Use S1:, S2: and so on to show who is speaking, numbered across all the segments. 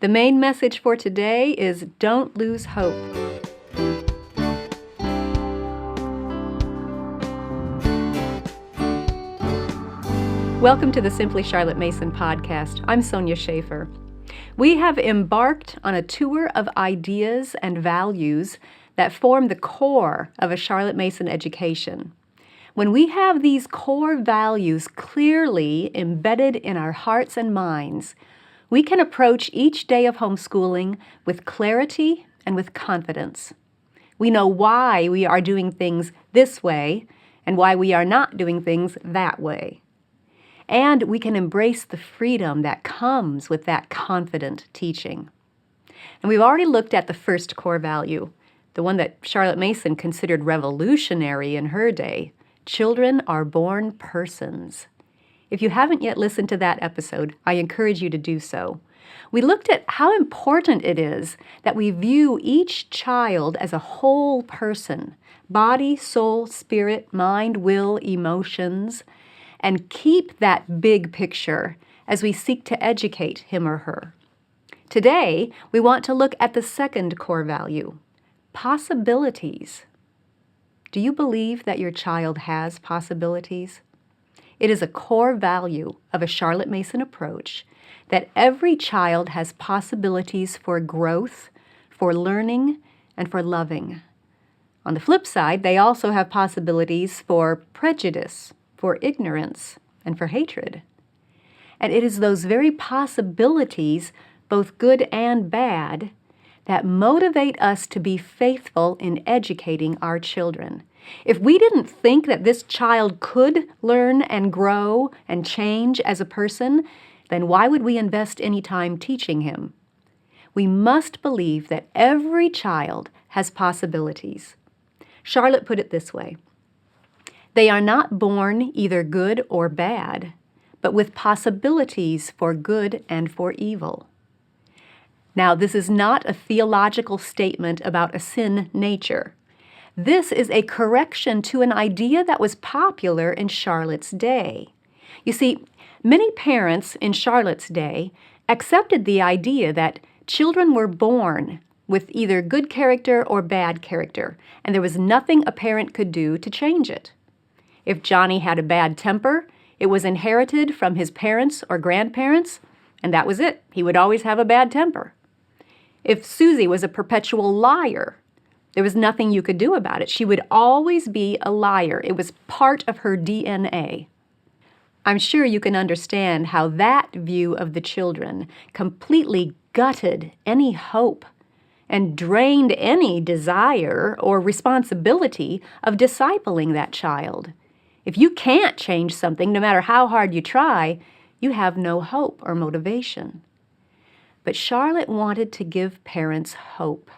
S1: The main message for today is don't lose hope. Welcome to the Simply Charlotte Mason podcast. I'm Sonia Schaefer. We have embarked on a tour of ideas and values that form the core of a Charlotte Mason education. When we have these core values clearly embedded in our hearts and minds, we can approach each day of homeschooling with clarity and with confidence. We know why we are doing things this way and why we are not doing things that way. And we can embrace the freedom that comes with that confident teaching. And we've already looked at the first core value, the one that Charlotte Mason considered revolutionary in her day. Children are born persons. If you haven't yet listened to that episode, I encourage you to do so. We looked at how important it is that we view each child as a whole person, body, soul, spirit, mind, will, emotions, and keep that big picture as we seek to educate him or her. Today, we want to look at the second core value, possibilities. Do you believe that your child has possibilities? It is a core value of a Charlotte Mason approach that every child has possibilities for growth, for learning, and for loving. On the flip side, they also have possibilities for prejudice, for ignorance, and for hatred. And it is those very possibilities, both good and bad, that motivate us to be faithful in educating our children. If we didn't think that this child could learn and grow and change as a person, then why would we invest any time teaching him? We must believe that every child has possibilities. Charlotte put it this way: they are not born either good or bad, but with possibilities for good and for evil. Now, this is not a theological statement about a sin nature. This is a correction to an idea that was popular in Charlotte's day. You see, many parents in Charlotte's day accepted the idea that children were born with either good character or bad character, and there was nothing a parent could do to change it. If Johnny had a bad temper, it was inherited from his parents or grandparents, and that was it. He would always have a bad temper. If Susie was a perpetual liar, there was nothing you could do about it. She would always be a liar. It was part of her DNA. I'm sure you can understand how that view of the children completely gutted any hope and drained any desire or responsibility of discipling that child. If you can't change something, no matter how hard you try, you have no hope or motivation. But Charlotte wanted to give parents hope.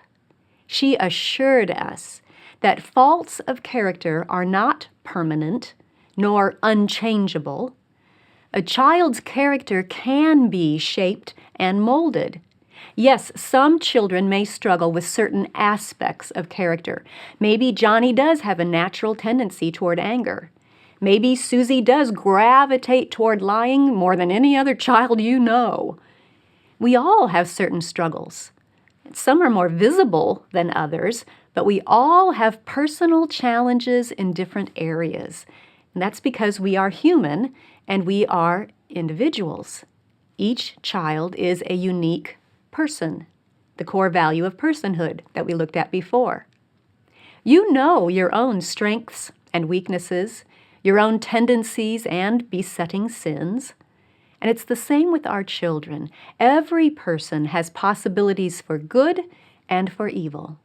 S1: She assured us that faults of character are not permanent nor unchangeable. A child's character can be shaped and molded. Yes, some children may struggle with certain aspects of character. Maybe Johnny does have a natural tendency toward anger. Maybe Susie does gravitate toward lying more than any other child you know. We all have certain struggles. Some are more visible than others, but we all have personal challenges in different areas. And that's because we are human and we are individuals. Each child is a unique person, the core value of personhood that we looked at before. You know your own strengths and weaknesses, your own tendencies and besetting sins. And it's the same with our children. Every person has possibilities for good and for evil.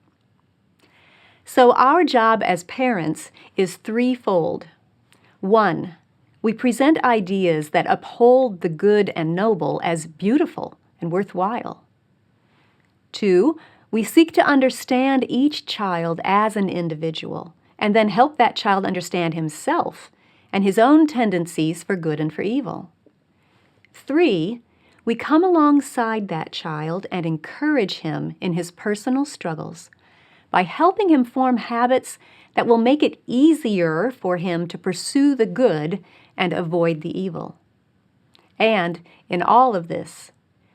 S1: So our job as parents is threefold. 1, we present ideas that uphold the good and noble as beautiful and worthwhile. 2, we seek to understand each child as an individual and then help that child understand himself and his own tendencies for good and for evil. 3, we come alongside that child and encourage him in his personal struggles by helping him form habits that will make it easier for him to pursue the good and avoid the evil. And in all of this,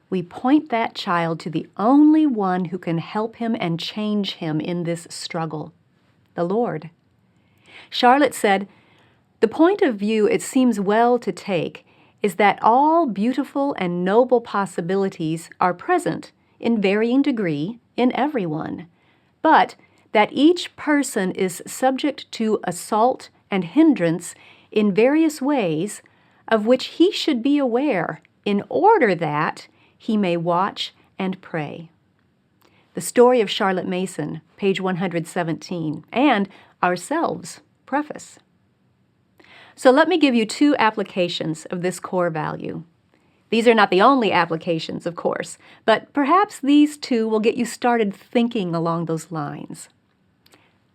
S1: we point that child to the only one who can help him and change him in this struggle, the Lord. Charlotte said, "The point of view it seems well to take is that all beautiful and noble possibilities are present in varying degree in everyone, but that each person is subject to assault and hindrance in various ways of which he should be aware in order that he may watch and pray." The Story of Charlotte Mason, page 117, and Ourselves, preface. So let me give you 2 applications of this core value. These are not the only applications, of course, but perhaps these 2 will get you started thinking along those lines.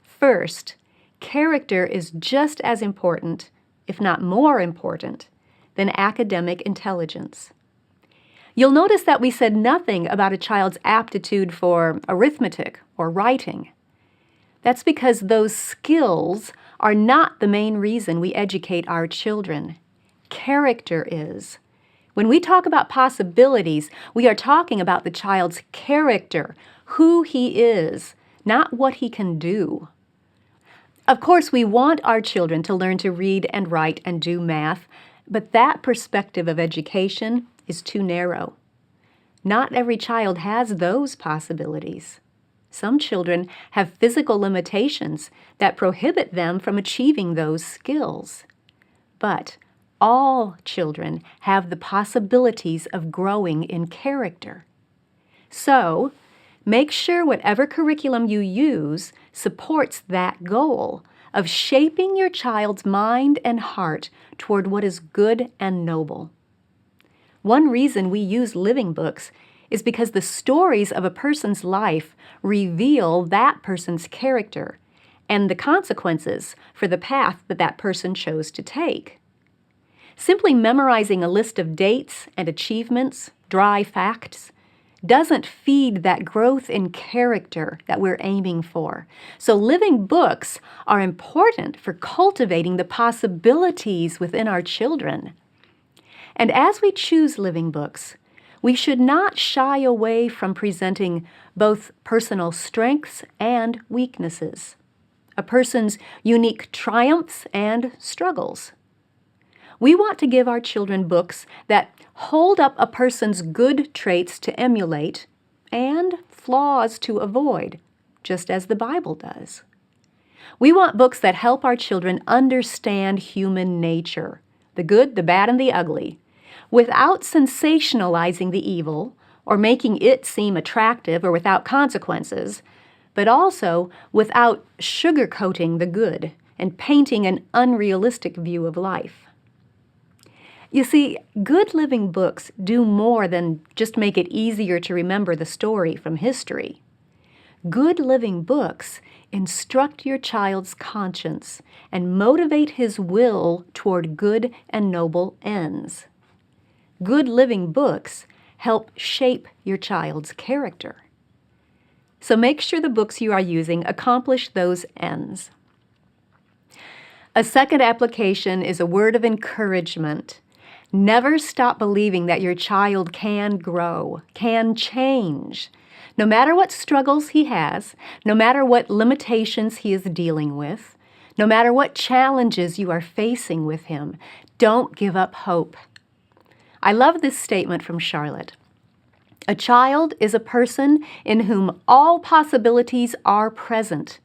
S1: First, character is just as important, if not more important, than academic intelligence. You'll notice that we said nothing about a child's aptitude for arithmetic or writing. That's because those skills are not the main reason we educate our children. Character is. When we talk about possibilities, we are talking about the child's character, who he is, not what he can do. Of course, we want our children to learn to read and write and do math, but that perspective of education is too narrow. Not every child has those possibilities. Some children have physical limitations that prohibit them from achieving those skills. But all children have the possibilities of growing in character. So, make sure whatever curriculum you use supports that goal of shaping your child's mind and heart toward what is good and noble. One reason we use living books is because the stories of a person's life reveal that person's character and the consequences for the path that that person chose to take. Simply memorizing a list of dates and achievements, dry facts, doesn't feed that growth in character that we're aiming for. So living books are important for cultivating the possibilities within our children. And as we choose living books, we should not shy away from presenting both personal strengths and weaknesses, a person's unique triumphs and struggles. We want to give our children books that hold up a person's good traits to emulate and flaws to avoid, just as the Bible does. We want books that help our children understand human nature, the good, the bad, and the ugly, without sensationalizing the evil or making it seem attractive or without consequences, but also without sugarcoating the good and painting an unrealistic view of life. You see, good living books do more than just make it easier to remember the story from history. Good living books instruct your child's conscience and motivate his will toward good and noble ends. Good living books help shape your child's character. So make sure the books you are using accomplish those ends. A second application is a word of encouragement. Never stop believing that your child can grow, can change. No matter what struggles he has, no matter what limitations he is dealing with, no matter what challenges you are facing with him, don't give up hope. I love this statement from Charlotte. A child is a person in whom all possibilities are present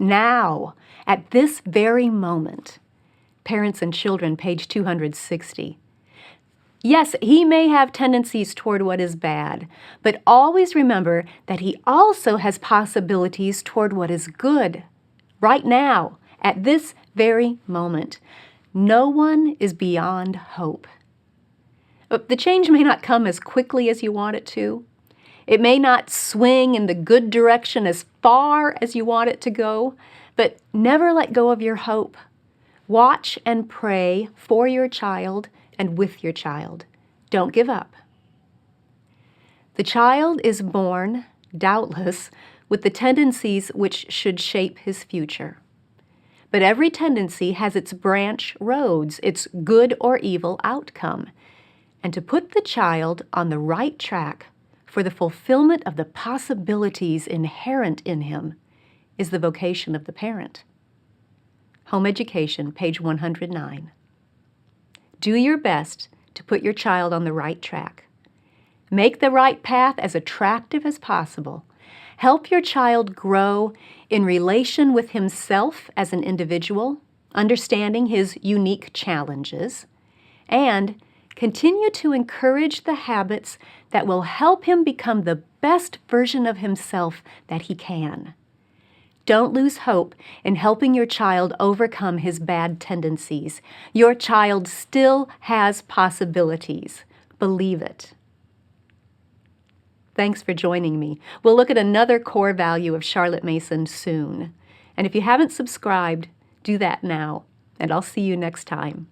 S1: now, at this very moment. Parents and Children, page 260. Yes, he may have tendencies toward what is bad, but always remember that he also has possibilities toward what is good, right now, at this very moment. No one is beyond hope. The change may not come as quickly as you want it to. It may not swing in the good direction as far as you want it to go, but never let go of your hope. Watch and pray for your child and with your child. Don't give up. The child is born, doubtless, with the tendencies which should shape his future. But every tendency has its branch roads, its good or evil outcome. and to put the child on the right track for the fulfillment of the possibilities inherent in him is the vocation of the parent. Home Education, page 109. Do your best to put your child on the right track. Make the right path as attractive as possible. Help your child grow in relation with himself as an individual, understanding his unique challenges, and continue to encourage the habits that will help him become the best version of himself that he can. Don't lose hope in helping your child overcome his bad tendencies. Your child still has possibilities. Believe it. Thanks for joining me. We'll look at another core value of Charlotte Mason soon. And if you haven't subscribed, do that now. And I'll see you next time.